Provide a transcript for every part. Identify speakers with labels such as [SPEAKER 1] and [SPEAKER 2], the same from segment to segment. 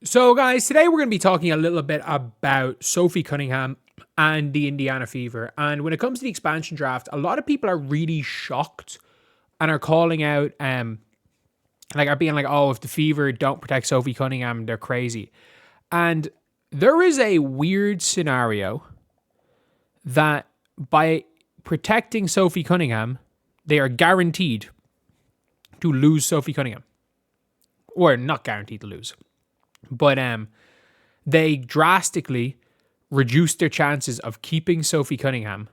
[SPEAKER 1] So, guys, today we're going to be talking a little bit about Sophie Cunningham and the Indiana Fever. And when it comes to the expansion draft, a lot of people are really shocked and are calling out, are being like, oh, if the Fever don't protect Sophie Cunningham, they're crazy. And there is a weird scenario that by protecting Sophie Cunningham, they are guaranteed to lose Sophie Cunningham. Or not guaranteed to lose. But they drastically reduce their chances of keeping Sophie Cunningham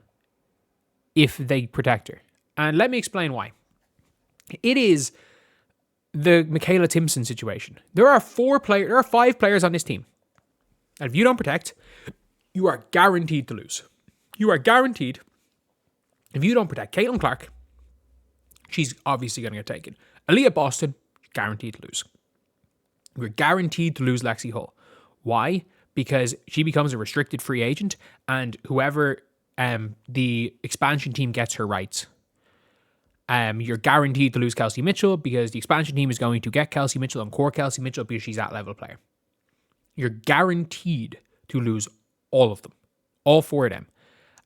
[SPEAKER 1] if they protect her. And let me explain why. It is the Michaela Timson situation. There are 5 players on this team. And if you don't protect, you are guaranteed to lose. You are guaranteed. If you don't protect Caitlin Clark, she's obviously going to get taken. Aaliyah Boston, guaranteed to lose. We're guaranteed to lose Lexi Hull. Why? Because she becomes a restricted free agent, and whoever the expansion team gets her rights. You're guaranteed to lose Kelsey Mitchell because the expansion team is going to get Kelsey Mitchell and core Kelsey Mitchell because she's that level player. You're guaranteed to lose all of them. All 4 of them.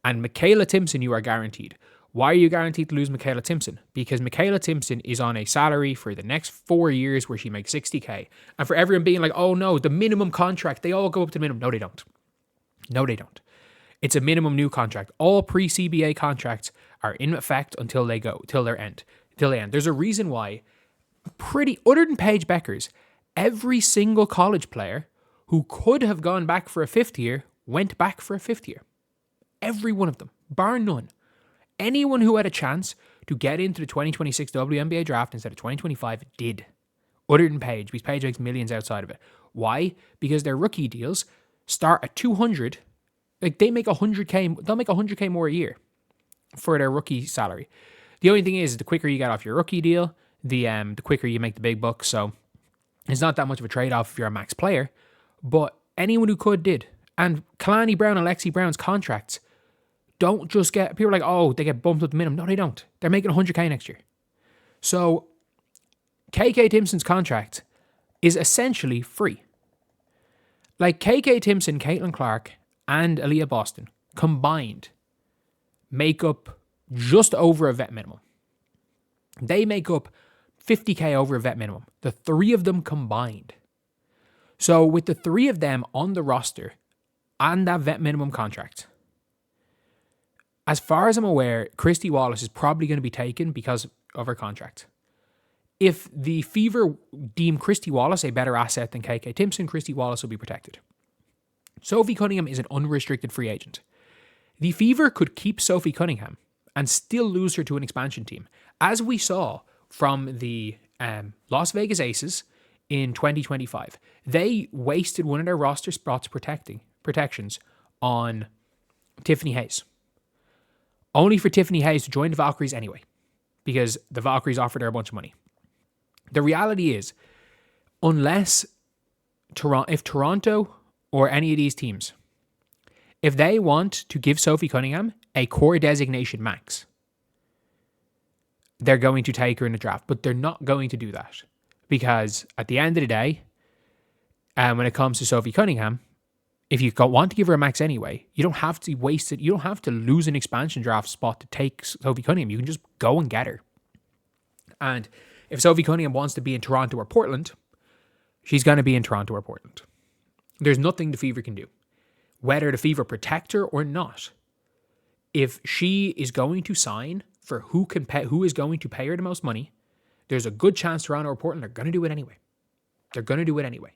[SPEAKER 1] And Michaela Timson, you are guaranteed. Why are you guaranteed to lose Michaela Timson? Because Michaela Timson is on a salary for the next 4 years where she makes $60K. And for everyone being like, oh no, the minimum contract, they all go up to the minimum. No, they don't. No, they don't. It's a minimum new contract. All pre-CBA contracts are in effect until they end. There's a reason why other than Paige Bueckers, every single college player who could have gone back for a 5th year went back for a 5th year. Every one of them, bar none. Anyone who had a chance to get into the 2026 WNBA draft instead of 2025 did. Other than Paige, because Paige makes millions outside of it. Why? Because their rookie deals start at 200. Like they make 100K, they'll make 100K more a year for their rookie salary. The only thing is the quicker you get off your rookie deal, the quicker you make the big bucks. So it's not that much of a trade-off if you're a max player. But anyone who could did. And Kalani Brown and Lexi Brown's contracts don't just get, people are like, oh, they get bumped up the minimum. No, they don't. They're making 100K next year. So KK Timson's contract is essentially free. Like KK Timson, Caitlin Clark, and Aaliyah Boston combined make up just over a vet minimum. They make up 50K over a vet minimum. The 3 of them combined. So with the 3 of them on the roster and that vet minimum contract, as far as I'm aware, Christy Wallace is probably going to be taken because of her contract. If the Fever deem Christy Wallace a better asset than KK Timson, Christy Wallace will be protected. Sophie Cunningham is an unrestricted free agent. The Fever could keep Sophie Cunningham and still lose her to an expansion team, as we saw from the Las Vegas Aces in 2025. They wasted one of their roster spots protections on Tiffany Hayes. Only for Tiffany Hayes to join the Valkyries anyway, because the Valkyries offered her a bunch of money. The reality is, if Toronto or any of these teams, if they want to give Sophie Cunningham a core designation max, they're going to take her in the draft, but they're not going to do that. Because at the end of the day, when it comes to Sophie Cunningham, if you want to give her a max anyway, you don't have to waste it. You don't have to lose an expansion draft spot to take Sophie Cunningham. You can just go and get her. And if Sophie Cunningham wants to be in Toronto or Portland, she's going to be in Toronto or Portland. There's nothing the Fever can do. Whether the Fever protect her or not, if she is going to sign for who is going to pay her the most money, there's a good chance Toronto or Portland are going to do it anyway. They're going to do it anyway.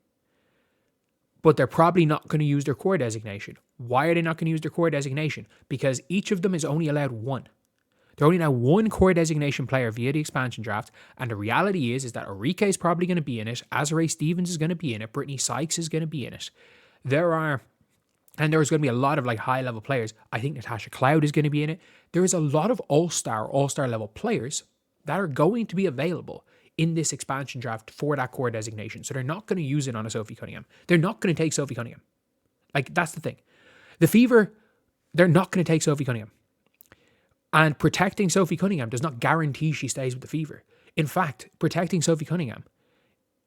[SPEAKER 1] But they're probably not going to use their core designation. Why are they not going to use their core designation? Because each of them is only allowed 1. They're only now 1 core designation player via the expansion draft. And the reality is that Arike is probably going to be in it. Azarae Stevens is going to be in it. Brittany Sykes is going to be in it. There's going to be a lot of high-level players. I think Natasha Cloud is going to be in it. There is a lot of all-star level players that are going to be available in this expansion draft for that core designation. So they're not going to use it on a Sophie Cunningham. They're not going to take Sophie Cunningham. That's the thing. The Fever, they're not going to take Sophie Cunningham. And protecting Sophie Cunningham does not guarantee she stays with the Fever. In fact, protecting Sophie Cunningham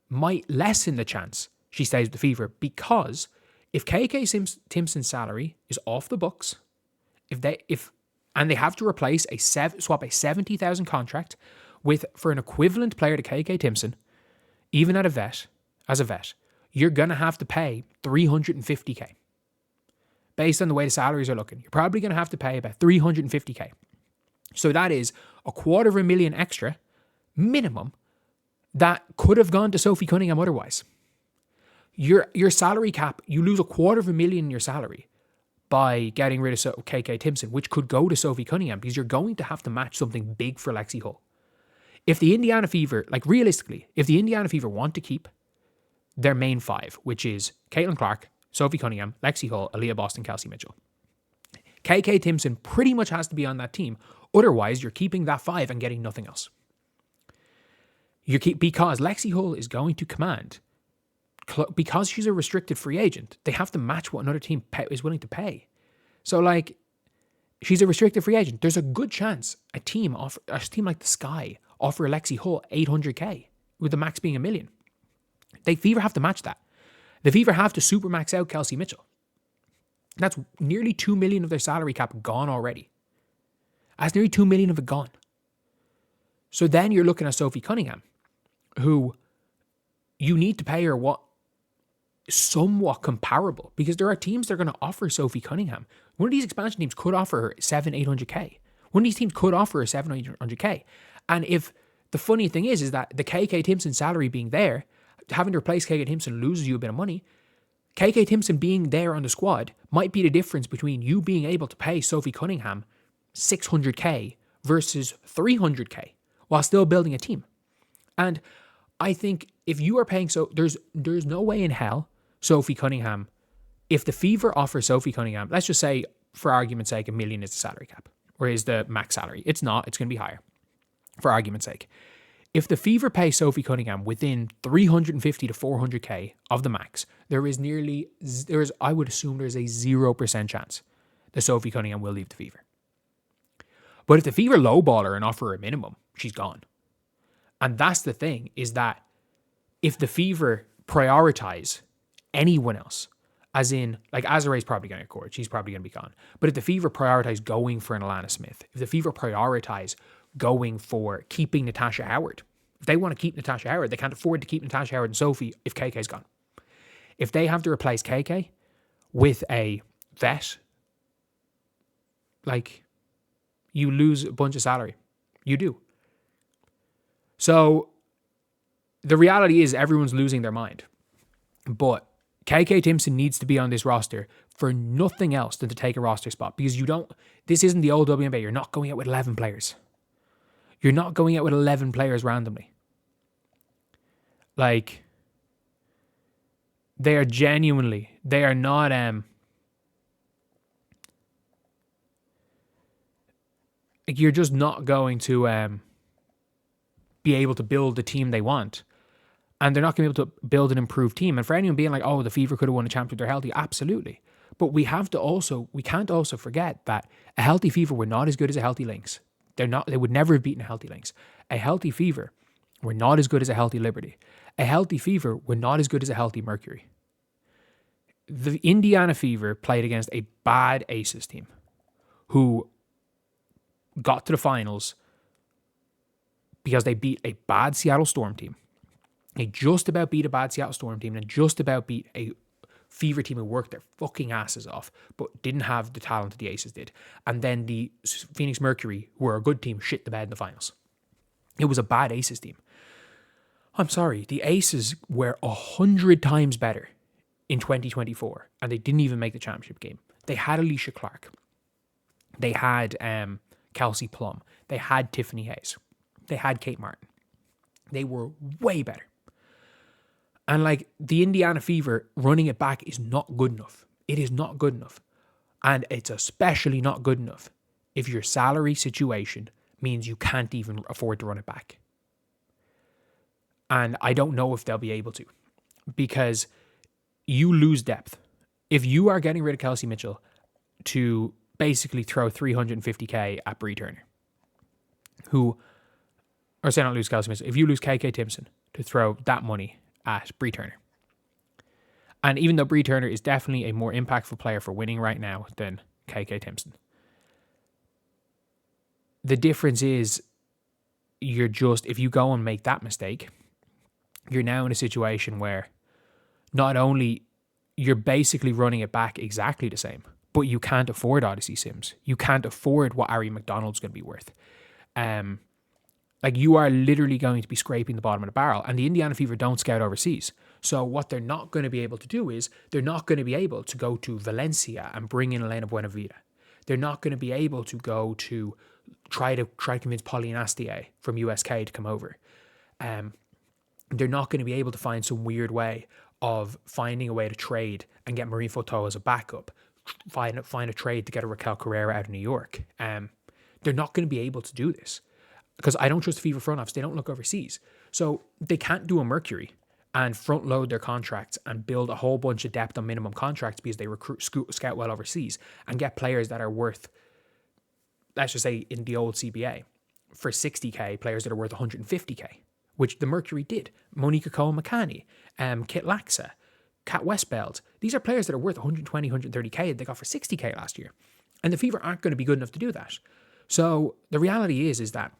[SPEAKER 1] might lessen the chance she stays with the Fever, because if KK Timson's salary is off the books, and they have to replace swap a 70,000 contract for an equivalent player to KK Timson, even as a vet, you're gonna have to pay $350K. Based on the way the salaries are looking, you're probably gonna have to pay about $350K. So that is $250,000 extra minimum that could have gone to Sophie Cunningham otherwise. Your salary cap, you lose $250,000 in your salary by getting rid of KK Timson, which could go to Sophie Cunningham, because you're going to have to match something big for Lexi Hull. If the Indiana Fever, realistically, if the Indiana Fever want to keep their main five, which is Caitlin Clark, Sophie Cunningham, Lexi Hull, Aaliyah Boston, Kelsey Mitchell, KK Timson pretty much has to be on that team. Otherwise, you're keeping that five and getting nothing else. Because Lexi Hull is going to command, because she's a restricted free agent, they have to match what another team is willing to pay. So, she's a restricted free agent. There's a good chance a team like the Sky offer Lexi Hull $800K, with the max being $1 million. The Fever have to match that. The Fever have to super max out Kelsey Mitchell. That's nearly $2 million of their salary cap gone already. That's nearly $2 million of it gone. So then you're looking at Sophie Cunningham, who you need to pay her what somewhat comparable, because there are teams that are going to offer Sophie Cunningham. One of these expansion teams could offer her $800K. One of these teams could offer her $700K. And if the funny thing is that the KK Timson salary being there, having to replace KK Timson loses you a bit of money. KK Timson being there on the squad might be the difference between you being able to pay Sophie Cunningham $600K versus $300K while still building a team. And I think if you are paying, there's no way in hell Sophie Cunningham, if the Fever offers Sophie Cunningham, let's just say for argument's sake, $1 million is the salary cap, or is the max salary. It's not, it's going to be higher for argument's sake. If the Fever pay Sophie Cunningham within $350 to $400K of the max, I would assume there's a 0% chance that Sophie Cunningham will leave the Fever. But if the Fever lowball her and offer her a minimum, she's gone. And that's the thing, is that if the Fever prioritize anyone else, as in, Azare's probably going to get court, she's probably going to be gone. But if the Fever prioritize going for an Alana Smith, if the Fever prioritize going for keeping Natasha Howard, if they want to keep Natasha Howard, they can't afford to keep Natasha Howard and Sophie if KK's gone. If they have to replace KK with a vet, you lose a bunch of salary. You do. So the reality is everyone's losing their mind. But KK Timson needs to be on this roster for nothing else than to take a roster spot, because this isn't the old WNBA. You're not going out with 11 players. You're not going out with 11 players randomly. They are not, you're just not going to be able to build the team they want. And they're not going to be able to build an improved team. And for anyone being like, oh, the Fever could have won a championship if they're healthy, absolutely. But we can't also forget that a healthy Fever were not as good as a healthy Lynx. They would never have beaten a healthy Lynx. A healthy Fever were not as good as a healthy Liberty. A healthy Fever were not as good as a healthy Mercury. The Indiana Fever played against a bad Aces team who got to the finals because they beat a bad Seattle Storm team. They just about beat a bad Seattle Storm team and just about beat a Fever team who worked their fucking asses off but didn't have the talent that the Aces did. And then the Phoenix Mercury, who were a good team, shit the bed in the finals. It was a bad Aces team. I'm sorry, the Aces were 100 times better in 2024 and they didn't even make the championship game. They had Alicia Clark. They had Kelsey Plum. They had Tiffany Hayes. They had Kate Martin. They were way better. And the Indiana Fever, running it back is not good enough. It is not good enough. And it's especially not good enough if your salary situation means you can't even afford to run it back. And I don't know if they'll be able to, because you lose depth. If you are getting rid of Kelsey Mitchell to basically throw $350K at Bree Turner, not lose Kelsey Mitchell, if you lose KK Timson to throw that money at Bree Turner, And even though Bree Turner is definitely a more impactful player for winning right now than KK Timson, the difference is if you go and make that mistake, you're now in a situation where not only you're basically running it back exactly the same, but you can't afford Odyssey Sims. You can't afford what Ari McDonald's going to be worth. Like, you are literally going to be scraping the bottom of the barrel, and the Indiana Fever don't scout overseas. So what they're not going to be able to do is they're not going to be able to go to Valencia and bring in Elena Buenavida. They're not going to be able to go to try to convince Pauline Astier from USK to come over. They're not going to be able to find some weird way of finding a way to trade and get Marie Fauteuil as a backup. Find a trade to get a Raquel Carrera out of New York. They're not going to be able to do this because I don't trust the Fever front office. They don't look overseas. So they can't do a Mercury and front load their contracts and build a whole bunch of depth on minimum contracts because they scout well overseas and get players that are worth, let's just say in the old CBA, for 60k, players that are worth 150k, which the Mercury did. Monica Cohen-McCanny, Kit Laxa, Kat Westbeld. These are players that are worth 120, 130k they got for 60k last year. And the Fever aren't going to be good enough to do that. So the reality is that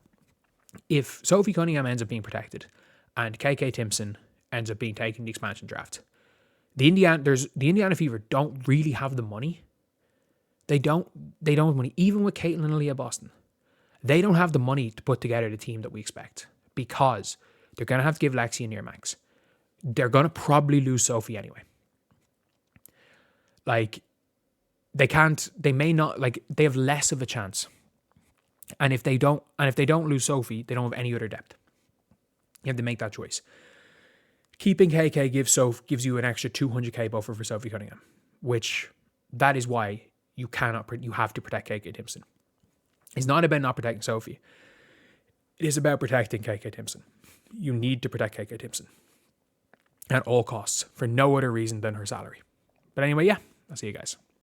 [SPEAKER 1] if Sophie Cunningham ends up being protected and KK Timson ends up being taken in the expansion draft, the Indiana Fever don't really have the money. They don't have money. Even with Caitlin and Aaliyah Boston, they don't have the money to put together the team that we expect because they're going to have to give Lexi a near max. They're going to probably lose Sophie anyway. Like, they may not, like, they have less of a chance. And if they don't lose Sophie, they don't have any other depth. You have to make that choice. Keeping KK gives you an extra 200k buffer for Sophie Cunningham, which that is why you have to protect KK Timson. It's not about not protecting Sophie. It is about protecting KK Timson. You need to protect KK Timson at all costs for no other reason than her salary. But anyway, yeah, I'll see you guys.